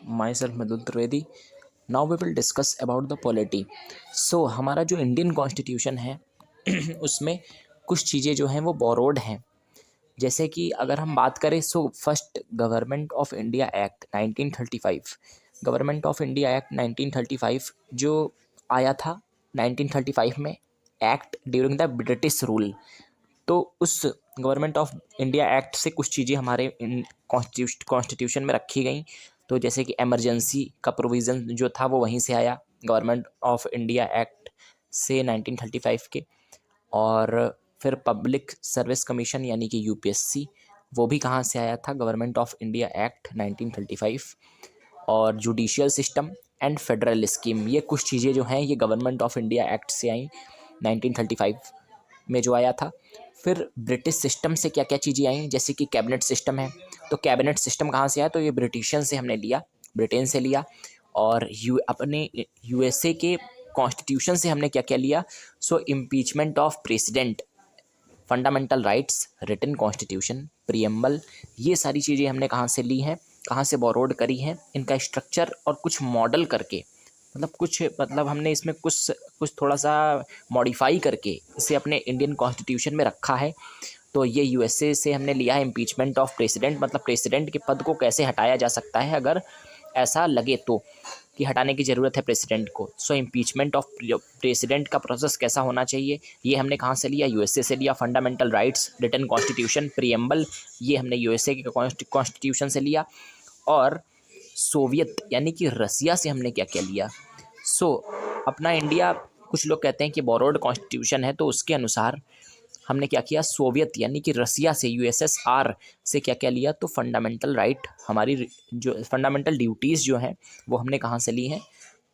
myself Madhu Trivedi. Now we will discuss about the polity. So हमारा जो Indian constitution है उसमें कुछ चीज़ें जो हैं वो बोरोड हैं. जैसे कि अगर हम बात करें so first government of India act 1935, government of India act 1935 जो आया था 1935 में, act during the British rule. तो उस गवर्नमेंट ऑफ इंडिया एक्ट से कुछ चीज़ें हमारे कॉन्स्टिट्यूशन में रखी गई. तो जैसे कि इमरजेंसी का प्रोविज़न जो था वो वहीं से आया, गवर्नमेंट ऑफ इंडिया एक्ट से 1935 के. और फिर पब्लिक सर्विस कमीशन यानी कि यूपीएससी, वो भी कहाँ से आया था, गवर्नमेंट ऑफ इंडिया एक्ट 1935. और judicial system and federal scheme, ये कुछ चीज़ें जो हैं ये गवर्नमेंट ऑफ इंडिया एक्ट से आई 1935 में जो आया था. फिर ब्रिटिश सिस्टम से क्या क्या चीज़ें आई, जैसे कि कैबिनेट सिस्टम है. तो कैबिनेट सिस्टम कहाँ से आया, तो ये ब्रिटिशियन से हमने लिया, ब्रिटेन से लिया. और अपने यूएसए के कॉन्स्टिट्यूशन से हमने क्या क्या लिया, so impeachment of president, fundamental rights, written constitution, preamble, ये सारी चीज़ें हमने कहाँ से ली हैं, कहाँ से बोरोड करी हैं, इनका स्ट्रक्चर और कुछ मॉडल करके, मतलब हमने इसमें कुछ थोड़ा सा मॉडिफाई करके इसे अपने इंडियन कॉन्स्टिट्यूशन में रखा है. तो ये यूएसए से हमने लिया है इम्पीचमेंट ऑफ प्रेसिडेंट, मतलब प्रेसिडेंट के पद को कैसे हटाया जा सकता है अगर ऐसा लगे तो कि हटाने की ज़रूरत है प्रेसिडेंट को. सो इम्पीचमेंट ऑफ प्रेसिडेंट का प्रोसेस कैसा होना चाहिए, ये हमने कहाँ से लिया, यूएसए से लिया. Fundamental rights, written constitution, preamble, ये हमने यूएसए के कॉन्स्टिट्यूशन से लिया. और सोवियत यानी कि रसिया से हमने क्या क्या लिया. सो अपना इंडिया, कुछ लोग कहते हैं कि बोरोड कॉन्स्टिट्यूशन है, तो उसके अनुसार हमने क्या किया, सोवियत यानी कि रसिया से, यूएसएसआर से क्या क्या लिया, तो फंडामेंटल राइट, हमारी जो फंडामेंटल ड्यूटीज़ जो हैं वो हमने कहाँ से ली हैं,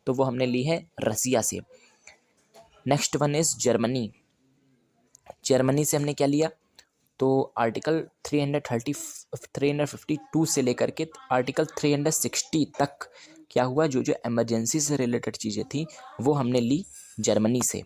तो वो हमने ली है रसिया से. Next one is Germany. Germany से हमने क्या लिया, तो आर्टिकल 352 से लेकर के आर्टिकल 360 तक क्या हुआ, जो जो इमरजेंसी से रिलेटेड चीज़ें थी वो हमने ली जर्मनी से.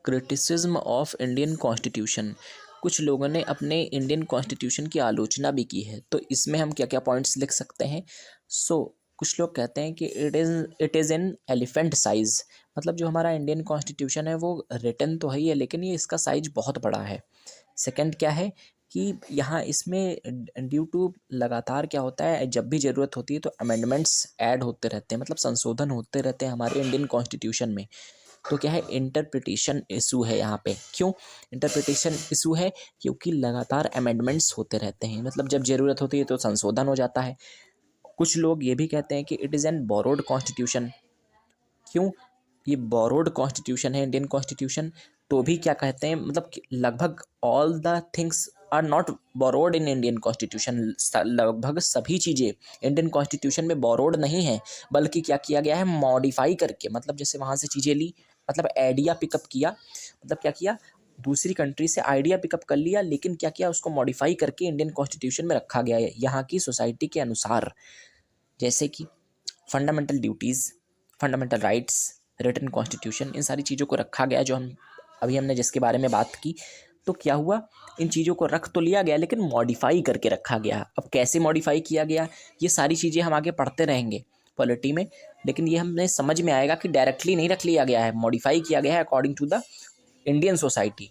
क्रिटिसिज्म ऑफ इंडियन कॉन्स्टिट्यूशन, कुछ लोगों ने अपने इंडियन कॉन्स्टिट्यूशन की आलोचना भी की है. तो इसमें हम क्या क्या पॉइंट्स लिख सकते हैं. सो कुछ लोग कहते हैं कि it is an elephant size, मतलब जो हमारा इंडियन कॉन्स्टिट्यूशन है वो रिटन तो है ही है, लेकिन ये इसका साइज बहुत बड़ा है. सेकंड क्या है कि यहाँ इसमें ड्यू टू लगातार क्या होता है, जब भी ज़रूरत होती है तो अमेंडमेंट्स ऐड होते रहते हैं, मतलब संशोधन होते रहते हैं हमारे इंडियन कॉन्स्टिट्यूशन में. तो क्या है, इंटरप्रिटेशन इशू है यहाँ पे. क्यों इंटरप्रिटेशन इशू है, क्योंकि लगातार अमेंडमेंट्स होते रहते हैं, मतलब जब ज़रूरत होती है तो संशोधन हो जाता है. कुछ लोग ये भी कहते हैं कि it is an borrowed constitution. क्यों, ये बोरोड कॉन्स्टिट्यूशन है इंडियन कॉन्स्टिट्यूशन. तो भी क्या कहते हैं, मतलब लगभग all the things are not borrowed in Indian constitution. लगभग सभी चीज़ें इंडियन कॉन्स्टिट्यूशन में बोरोड नहीं है, बल्कि क्या किया गया है, मॉडिफाई करके, मतलब जैसे वहाँ से चीज़ें ली, मतलब आइडिया पिकअप किया, मतलब क्या किया, दूसरी कंट्री से आइडिया पिकअप कर लिया, लेकिन क्या किया, उसको मॉडिफाई करके इंडियन कॉन्स्टिट्यूशन में रखा गया है यहाँ की सोसाइटी के अनुसार. जैसे कि fundamental duties, fundamental rights, written constitution, इन सारी चीज़ों को रखा गया जो हमने जिसके बारे में बात की. तो क्या हुआ, इन चीज़ों को रख तो लिया गया लेकिन मॉडिफाई करके रखा गया. अब कैसे मॉडिफाई किया गया, ये सारी चीज़ें हम आगे पढ़ते रहेंगे पॉलिटी में, लेकिन ये हमें समझ में आएगा कि डायरेक्टली नहीं रख लिया गया है, मॉडिफाई किया गया है according to the Indian society.